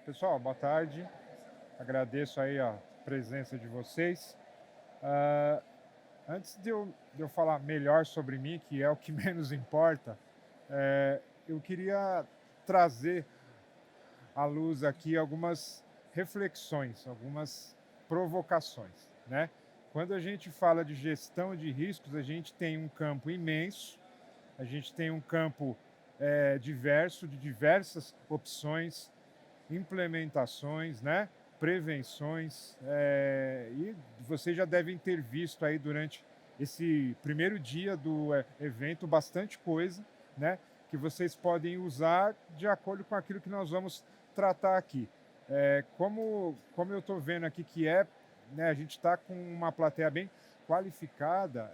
Pessoal, boa tarde. Agradeço aí a presença de vocês. Ah, Antes de eu falar melhor sobre mim, que é o que menos importa, eu queria trazer à luz aqui algumas reflexões, algumas provocações, né? Quando a gente fala de gestão de riscos, a gente tem um campo imenso, a gente tem um campo diverso, de diversas opções, implementações, né? Prevenções, e vocês já devem ter visto aí durante esse primeiro dia do evento bastante coisa, né? Que vocês podem usar de acordo com aquilo que nós vamos tratar aqui. Como eu estou vendo aqui que né, a gente está com uma plateia bem qualificada,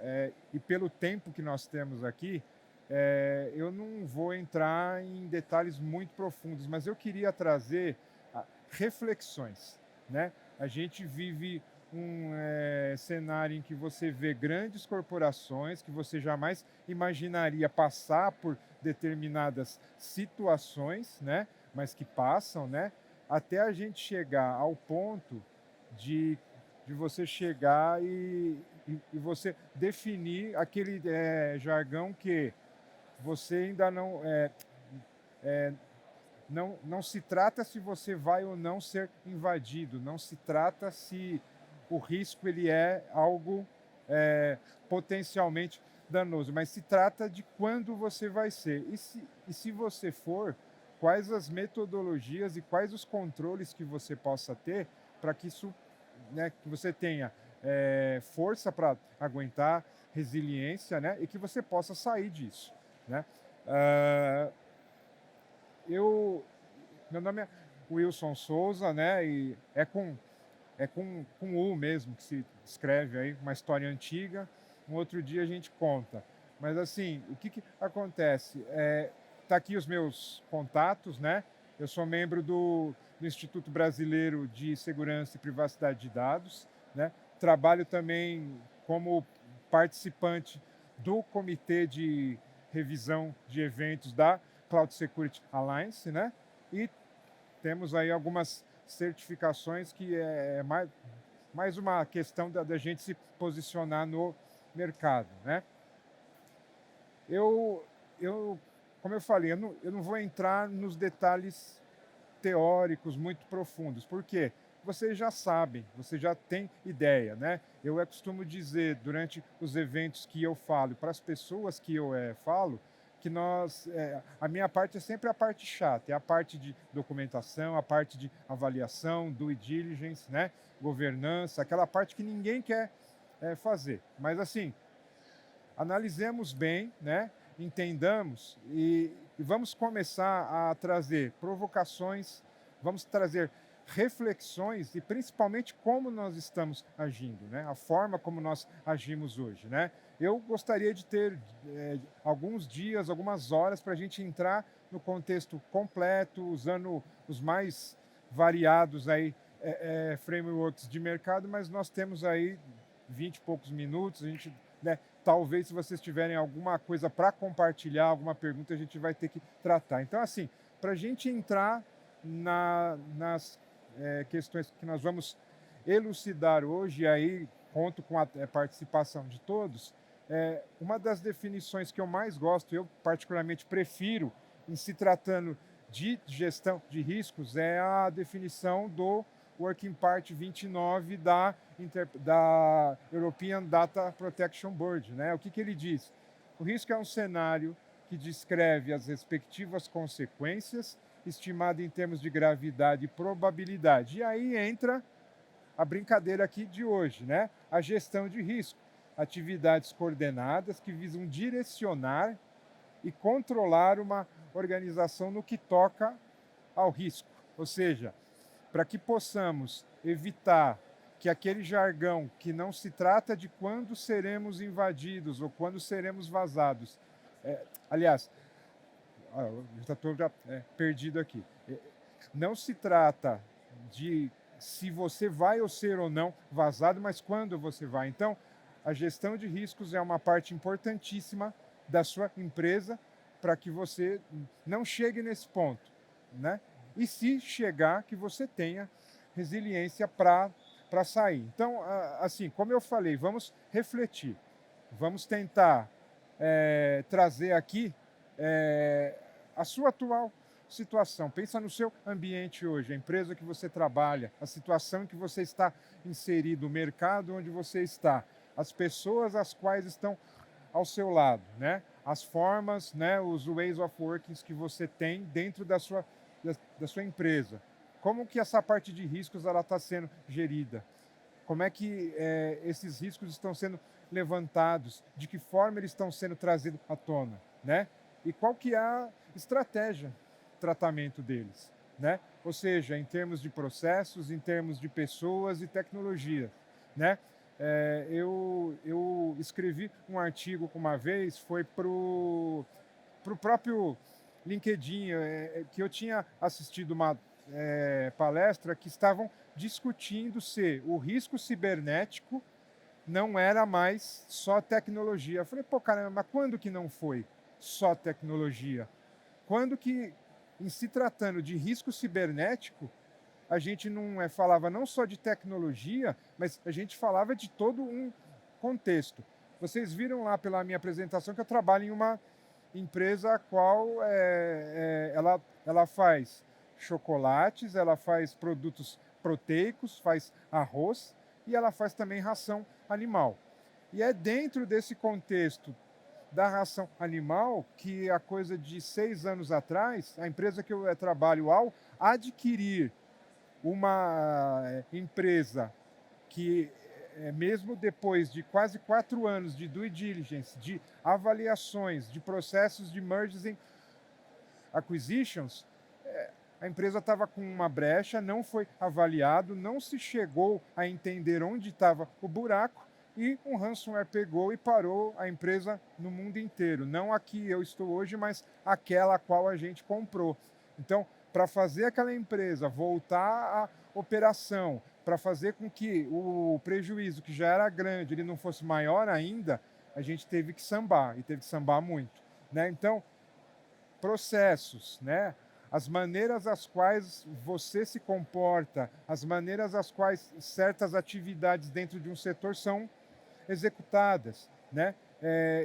e pelo tempo que nós temos aqui, eu não vou entrar em detalhes muito profundos, mas eu queria trazer reflexões, né? A gente vive um cenário em que você vê grandes corporações que você jamais imaginaria passar por determinadas situações, né? Mas que passam, né? Até a gente chegar ao ponto de, de você chegar e você definir aquele jargão que você ainda não se trata se você vai ou não ser invadido, não se trata se o risco ele é algo potencialmente danoso, mas se trata de quando você vai ser. E se você for, quais as metodologias e quais os controles que você possa ter para que isso, né, que você tenha força para aguentar, resiliência, né, e que você possa sair disso, né? Ah, eu, Meu nome é Wilson Souza, né? E é com U mesmo que se escreve aí, uma história antiga. Um outro dia a gente conta. Mas assim, o que acontece? Tá aqui os meus contatos, né? Eu sou membro do Instituto Brasileiro de Segurança e Privacidade de Dados, né? Trabalho também como participante do Comitê de Revisão de Eventos da Cloud Security Alliance, né? E temos aí algumas certificações que é mais uma questão da gente se posicionar no mercado, né? Eu, eu como eu falei, eu não vou entrar nos detalhes teóricos muito profundos, porque vocês já sabem, vocês já têm ideia, né? Eu costumo dizer durante os eventos que eu falo, para as pessoas que eu falo, que a minha parte é sempre a parte chata, é a parte de documentação, a parte de avaliação, due diligence, né? Governança, aquela parte que ninguém quer fazer. Mas assim, analisemos bem, né? Entendamos e vamos começar a trazer provocações, vamos trazer reflexões e principalmente como nós estamos agindo, né? A forma como nós agimos hoje, né? Eu gostaria de ter alguns dias, algumas horas para a gente entrar no contexto completo, usando os mais variados aí frameworks de mercado, mas nós temos aí 20 e poucos minutos, a gente, né, talvez se vocês tiverem alguma coisa para compartilhar, alguma pergunta, a gente vai ter que tratar. Então, assim, para a gente entrar nas questões que nós vamos elucidar hoje, e aí conto com a participação de todos, uma das definições que eu mais gosto, eu particularmente prefiro, em se tratando de gestão de riscos, é a definição do Working Part 29 da European Data Protection Board, né? O que ele diz? O risco é um cenário que descreve as respectivas consequências, estimado em termos de gravidade e probabilidade. E aí entra a brincadeira aqui de hoje, né? A gestão de risco. Atividades coordenadas que visam direcionar e controlar uma organização no que toca ao risco. Ou seja, para que possamos evitar que aquele jargão que não se trata de quando seremos invadidos ou quando seremos vazados. Aliás, eu já estou perdido aqui. Não se trata de se você vai ou ser ou não vazado, mas quando você vai. Então, a gestão de riscos é uma parte importantíssima da sua empresa para que você não chegue nesse ponto, né? e se chegar que você tenha resiliência para sair. Então, assim, como eu falei, vamos refletir, vamos tentar trazer aqui a sua atual situação. Pensa no seu ambiente hoje, a empresa que você trabalha, a situação em que você está inserido, o mercado onde você está, as pessoas as quais estão ao seu lado, né? As formas, né? Os ways of working que você tem dentro da sua empresa. Como que essa parte de riscos ela está sendo gerida? Como é que esses riscos estão sendo levantados? De que forma eles estão sendo trazidos à tona, né? E qual que é a estratégia de tratamento deles, né? Ou seja, em termos de processos, em termos de pessoas e tecnologia, né? Eu escrevi um artigo uma vez, foi para o próprio LinkedIn, que eu tinha assistido uma palestra que estavam discutindo se o risco cibernético não era mais só tecnologia. Eu falei, pô, caramba, mas quando que não foi só tecnologia? Quando que, em se tratando de risco cibernético, a gente não falava não só de tecnologia, mas a gente falava de todo um contexto. Vocês viram lá pela minha apresentação que eu trabalho em uma empresa a qual ela faz chocolates, ela faz produtos proteicos, faz arroz e ela faz também ração animal. E é dentro desse contexto da ração animal que a coisa de 6 anos atrás, a empresa que eu trabalho, ao adquirir uma empresa que, mesmo depois de quase 4 anos de due diligence, de avaliações, de processos de mergers and acquisitions, a empresa estava com uma brecha, não foi avaliado, não se chegou a entender onde estava o buraco e um ransomware pegou e parou a empresa no mundo inteiro. Não a que eu estou hoje, mas aquela a qual a gente comprou. Então, para fazer aquela empresa voltar à operação, para fazer com que o prejuízo, que já era grande, ele não fosse maior ainda, a gente teve que sambar, e teve que sambar muito, né? Então, processos, né? As maneiras as quais você se comporta, as maneiras as quais certas atividades dentro de um setor são executadas, né?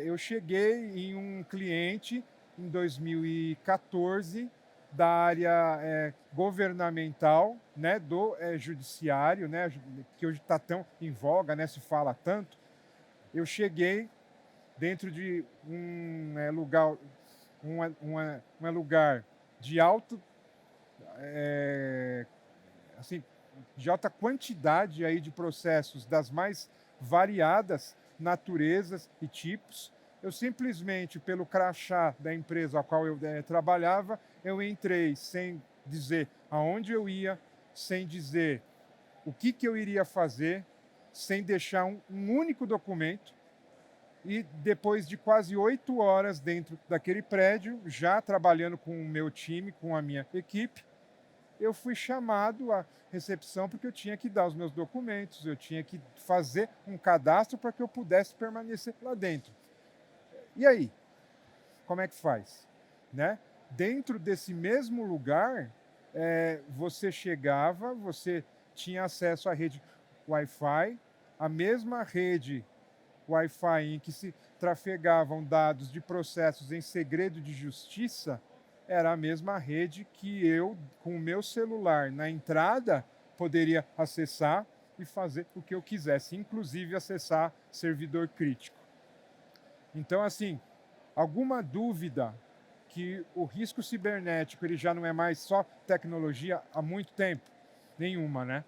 Eu cheguei em um cliente em 2014 da área governamental, né, do judiciário, né, que hoje está tão em voga, né, se fala tanto. Eu cheguei dentro de lugar, um lugar de alto, assim, de alta quantidade aí de processos das mais variadas naturezas e tipos. Eu simplesmente, pelo crachá da empresa a qual eu trabalhava, eu entrei sem dizer aonde eu ia, sem dizer o que eu iria fazer, sem deixar um único documento. E depois de quase 8 horas dentro daquele prédio, já trabalhando com o meu time, com a minha equipe, eu fui chamado à recepção porque eu tinha que dar os meus documentos, eu tinha que fazer um cadastro para que eu pudesse permanecer lá dentro. E aí, como é que faz? Né? Dentro desse mesmo lugar, você chegava, você tinha acesso à rede Wi-Fi, a mesma rede Wi-Fi em que se trafegavam dados de processos em segredo de justiça, era a mesma rede que eu, com o meu celular na entrada, poderia acessar e fazer o que eu quisesse, inclusive acessar servidor crítico. Então, assim, alguma dúvida que o risco cibernético ele já não é mais só tecnologia há muito tempo? Nenhuma, né?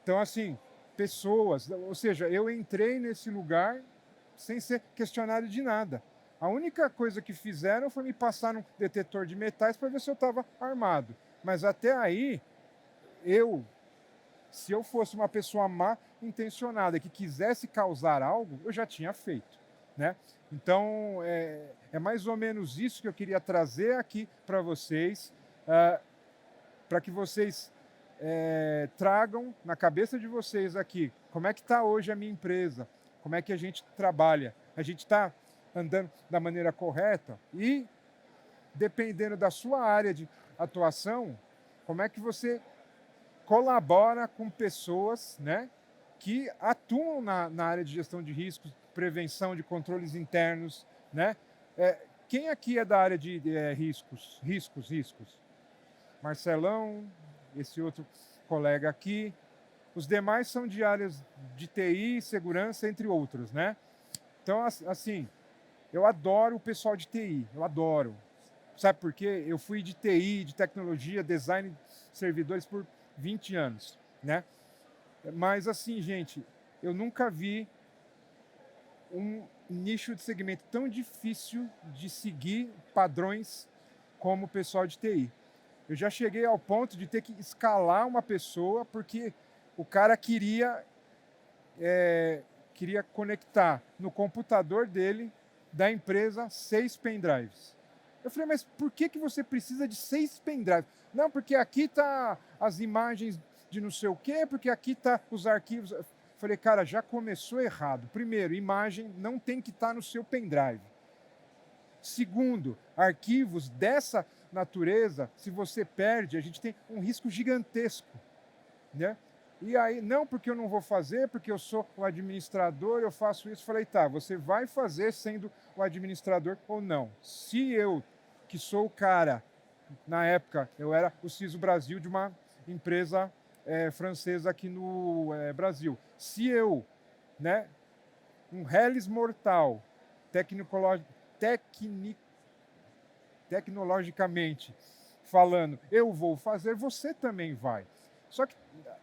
Então, assim, pessoas, ou seja, eu entrei nesse lugar sem ser questionado de nada. A única coisa que fizeram foi me passar um detetor de metais para ver se eu estava armado. Mas até aí, se eu fosse uma pessoa má intencionada que quisesse causar algo, eu já tinha feito, né? Então, é mais ou menos isso que eu queria trazer aqui para vocês, para que vocês tragam na cabeça de vocês aqui como é que está hoje a minha empresa, como é que a gente trabalha. A gente está andando da maneira correta e, dependendo da sua área de atuação, Como é que você colabora com pessoas, né, que atuam na área de gestão de riscos, prevenção de controles internos, né? É, quem aqui é da área de riscos? Marcelão, esse outro colega aqui. Os demais são de áreas de TI, segurança, entre outros, né? Então, assim, eu adoro o pessoal de TI, eu adoro. Sabe por quê? Eu fui de TI, de tecnologia, design de servidores por 20 anos, né? Mas assim, gente, eu nunca vi um nicho de segmento tão difícil de seguir padrões como o pessoal de TI. Eu já cheguei ao ponto de ter que escalar uma pessoa porque o cara queria conectar no computador dele, da empresa, 6 pendrives. Eu falei, mas por que você precisa de 6 pendrives? Não, porque aqui tá as imagens de não sei o quê, porque aqui tá os arquivos. Eu falei, cara, já começou errado. Primeiro, imagem não tem que estar no seu pendrive. Segundo, arquivos dessa natureza, se você perde, a gente tem um risco gigantesco, né? E aí, não, porque eu não vou fazer, porque eu sou o administrador, eu faço isso. Falei, tá, você vai fazer sendo o administrador ou não? Se eu, que sou o cara, na época, eu era o CISO Brasil de uma empresa francesa aqui no Brasil. Se eu, né, um reles mortal, tecnologicamente falando, eu vou fazer, você também vai. Só que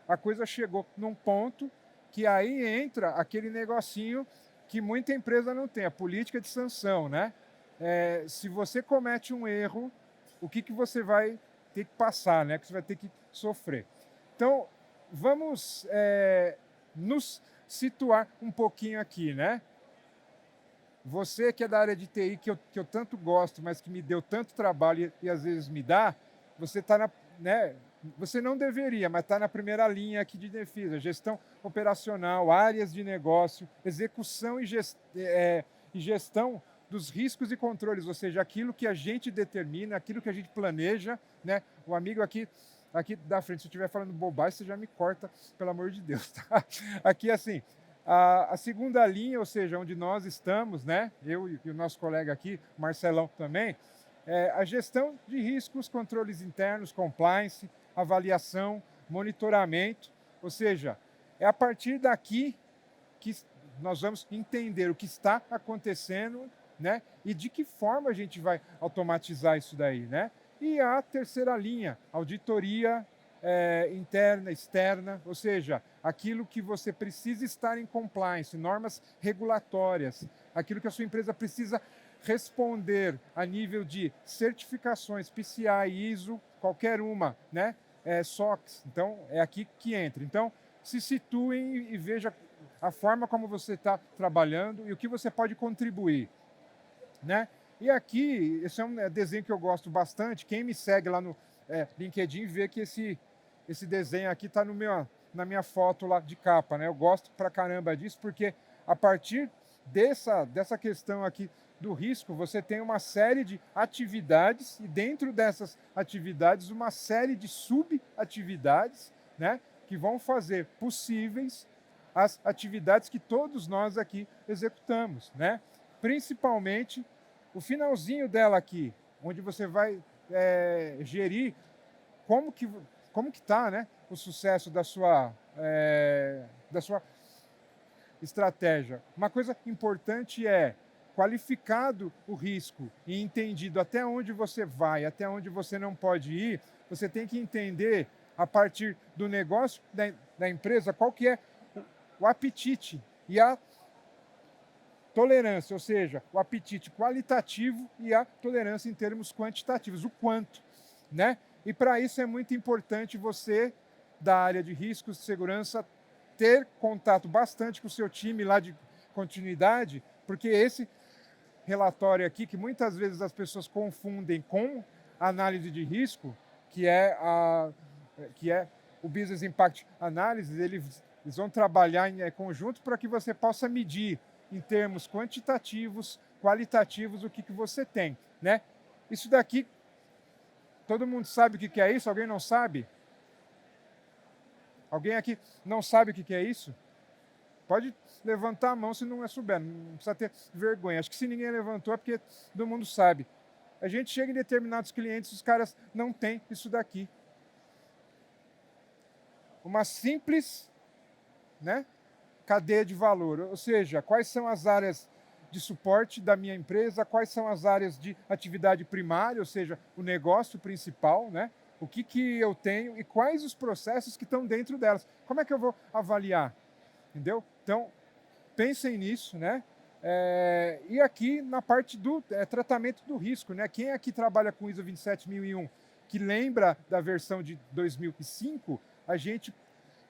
a coisa chegou num ponto que aí entra aquele negocinho que muita empresa não tem, a política de sanção, né? Se você comete um erro, o que você vai ter que passar, né? Que você vai ter que sofrer. Então, vamos nos situar um pouquinho aqui, né? Você que é da área de TI, que eu tanto gosto, mas que me deu tanto trabalho e às vezes me dá, você está né, você não deveria, mas está na primeira linha aqui de defesa, gestão operacional, áreas de negócio, execução e gestão dos riscos e controles, ou seja, aquilo que a gente determina, aquilo que a gente planeja, né? O amigo aqui da frente, se eu estiver falando bobagem, você já me corta, pelo amor de Deus, tá? Aqui, assim, a segunda linha, ou seja, onde nós estamos, né? Eu e o nosso colega aqui, Marcelão também, a gestão de riscos, controles internos, compliance, avaliação, monitoramento, ou seja, é a partir daqui que nós vamos entender o que está acontecendo, né? E de que forma a gente vai automatizar isso daí, né? E a terceira linha, auditoria interna, externa, ou seja, aquilo que você precisa estar em compliance, normas regulatórias, aquilo que a sua empresa precisa responder a nível de certificações, PCI, ISO, qualquer uma, né? SOX, então é aqui que entra. Então, se situem e veja a forma como você está trabalhando e o que você pode contribuir, né? E aqui, esse é um desenho que eu gosto bastante. Quem me segue lá no LinkedIn vê que esse desenho aqui está na minha foto lá de capa, né? Eu gosto pra caramba disso, porque a partir dessa questão aqui do risco, você tem uma série de atividades e dentro dessas atividades uma série de subatividades, né? Que vão fazer possíveis as atividades que todos nós aqui executamos, né? Principalmente o finalzinho dela aqui, onde você vai gerir como que está, né, o sucesso da sua estratégia. Uma coisa importante é qualificado o risco e entendido até onde você vai, até onde você não pode ir, você tem que entender a partir do negócio da empresa qual que é o apetite e a tolerância, ou seja, o apetite qualitativo e a tolerância em termos quantitativos, o quanto, né? E para isso é muito importante você, da área de riscos de segurança, ter contato bastante com o seu time lá de continuidade, porque esse relatório aqui, que muitas vezes as pessoas confundem com análise de risco, que é o Business Impact Analysis, eles vão trabalhar em conjunto para que você possa medir em termos quantitativos, qualitativos, o que você tem, né? Isso daqui Todo mundo sabe o que é isso? Alguém não sabe? Alguém aqui não sabe o que é isso? Pode levantar a mão se não souber, não precisa ter vergonha. Acho que se ninguém levantou é porque todo mundo sabe. A gente chega em determinados clientes, os caras não têm isso daqui. Uma simples, né, cadeia de valor, ou seja, quais são as áreas de suporte da minha empresa, quais são as áreas de atividade primária, ou seja, o negócio principal, né? O que eu tenho e quais os processos que estão dentro delas. Como é que eu vou avaliar? Entendeu? Então, pensem nisso, né? E aqui na parte do tratamento do risco, né? Quem aqui trabalha com ISO 27001, que lembra da versão de 2005, a gente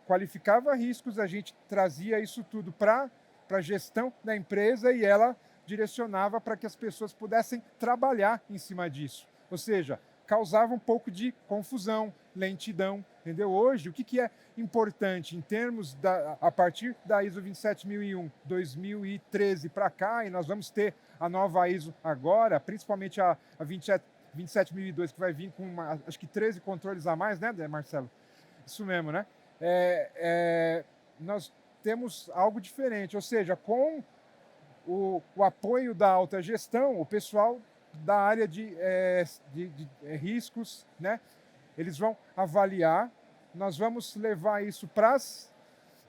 qualificava riscos, a gente trazia isso tudo para a gestão da empresa e ela direcionava para que as pessoas pudessem trabalhar em cima disso. Ou seja, causava um pouco de confusão, lentidão, entendeu? Hoje, o que é importante em termos a partir da ISO 27001, 2013 para cá, e nós vamos ter a nova ISO agora, principalmente a 27002, que vai vir com, acho que 13 controles a mais, né, Marcelo? Isso mesmo, né? Nós temos algo diferente, ou seja, com o apoio da alta gestão, o pessoal da área de riscos, né? Eles vão avaliar, nós vamos levar isso para as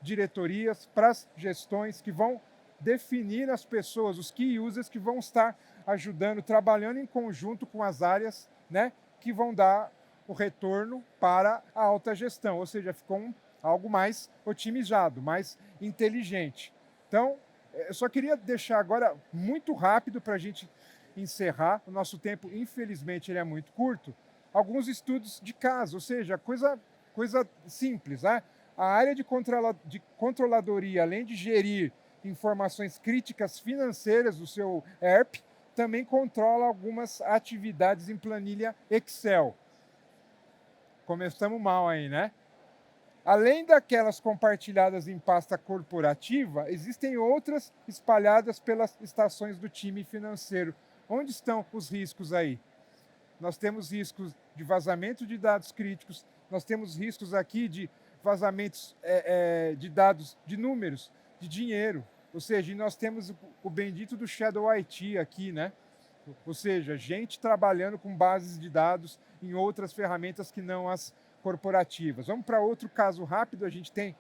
diretorias, para as gestões que vão definir as pessoas, os key users que vão estar ajudando, trabalhando em conjunto com as áreas, né, que vão dar o retorno para a alta gestão, ou seja, ficou algo mais otimizado, mais inteligente. Então, eu só queria deixar agora muito rápido para a gente encerrar. O nosso tempo, infelizmente, ele é muito curto. Alguns estudos de caso, ou seja, coisa simples, né? A área de controladoria, além de gerir informações críticas financeiras do seu ERP, também controla algumas atividades em planilha Excel. Começamos mal aí, né? Além daquelas compartilhadas em pasta corporativa, existem outras espalhadas pelas estações do time financeiro. Onde estão os riscos aí? Nós temos riscos de vazamento de dados críticos, nós temos riscos aqui de vazamentos de dados, de números, de dinheiro. Ou seja, nós temos o bendito do Shadow IT aqui, né? Ou seja, gente trabalhando com bases de dados em outras ferramentas que não as corporativas. Vamos para outro caso rápido, a gente tem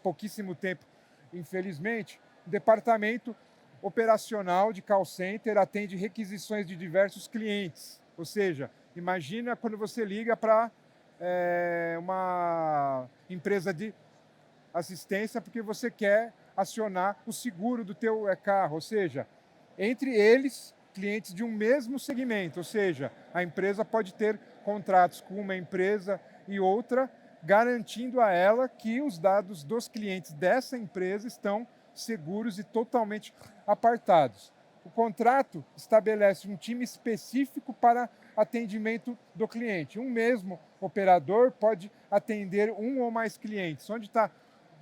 pouquíssimo tempo, infelizmente. O departamento operacional de call center atende requisições de diversos clientes. Ou seja, imagina quando você liga para uma empresa de assistência porque você quer acionar o seguro do teu carro. Ou seja, entre eles, clientes de um mesmo segmento. Ou seja, a empresa pode ter contratos com uma empresa e outra, garantindo a ela que os dados dos clientes dessa empresa estão seguros e totalmente apartados. O contrato estabelece um time específico para atendimento do cliente. Um mesmo operador pode atender um ou mais clientes. Onde está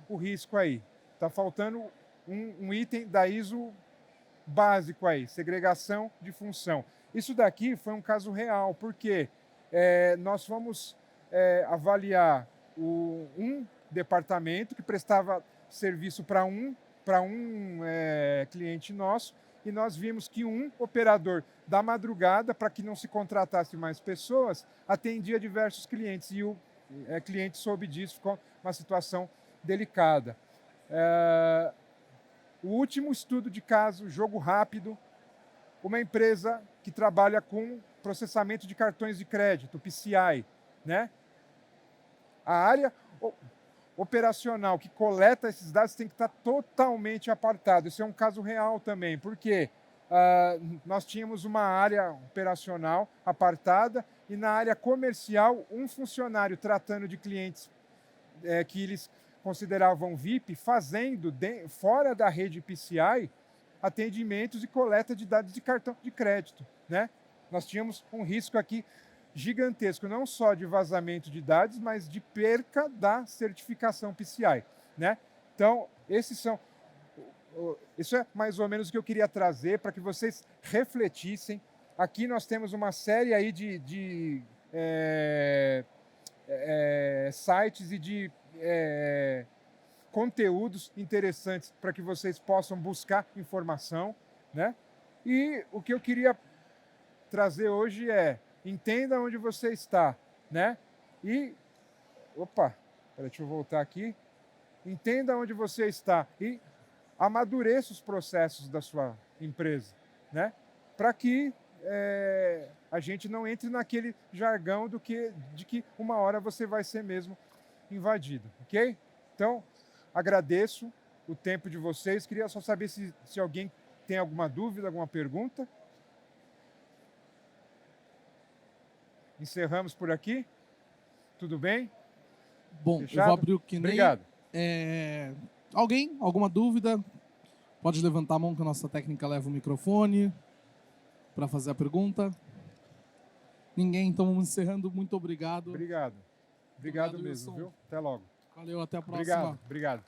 o risco aí? Está faltando um item da ISO básico aí, segregação de função. Isso daqui foi um caso real, porque nós vamos avaliar um departamento que prestava serviço para um cliente nosso, e nós vimos que um operador da madrugada, para que não se contratasse mais pessoas, atendia diversos clientes, e o cliente soube disso, ficou uma situação delicada. O último estudo de caso, jogo rápido, uma empresa que trabalha com processamento de cartões de crédito, PCI, né? A área operacional que coleta esses dados tem que estar totalmente apartado. Isso é um caso real também, porque nós tínhamos uma área operacional apartada e na área comercial um funcionário tratando de clientes que eles consideravam VIP, fazendo fora da rede PCI atendimentos e coleta de dados de cartão de crédito, né? Nós tínhamos um risco aqui gigantesco, não só de vazamento de dados, mas de perca da certificação PCI, né? Então, isso é mais ou menos o que eu queria trazer para que vocês refletissem. Aqui nós temos uma série aí de sites e de conteúdos interessantes para que vocês possam buscar informação, né? E o que eu queria trazer hoje é: entenda onde você está, né? E, opa, peraí, deixa eu voltar aqui. Entenda onde você está e amadureça os processos da sua empresa, né? Para que a gente não entre naquele jargão de que uma hora você vai ser mesmo invadido, ok? Então, agradeço o tempo de vocês. Queria só saber se alguém tem alguma dúvida, alguma pergunta. Encerramos por aqui. Tudo bem? Bom, Fechado? eu vou abrir o Q&A. Obrigado. Alguém? Alguma dúvida? Pode levantar a mão que a nossa técnica leva o microfone para fazer a pergunta. Ninguém? Então vamos encerrando. Muito obrigado. Obrigado. Obrigado mesmo, Wilson. viu? Até logo. Valeu, até a próxima. Obrigado.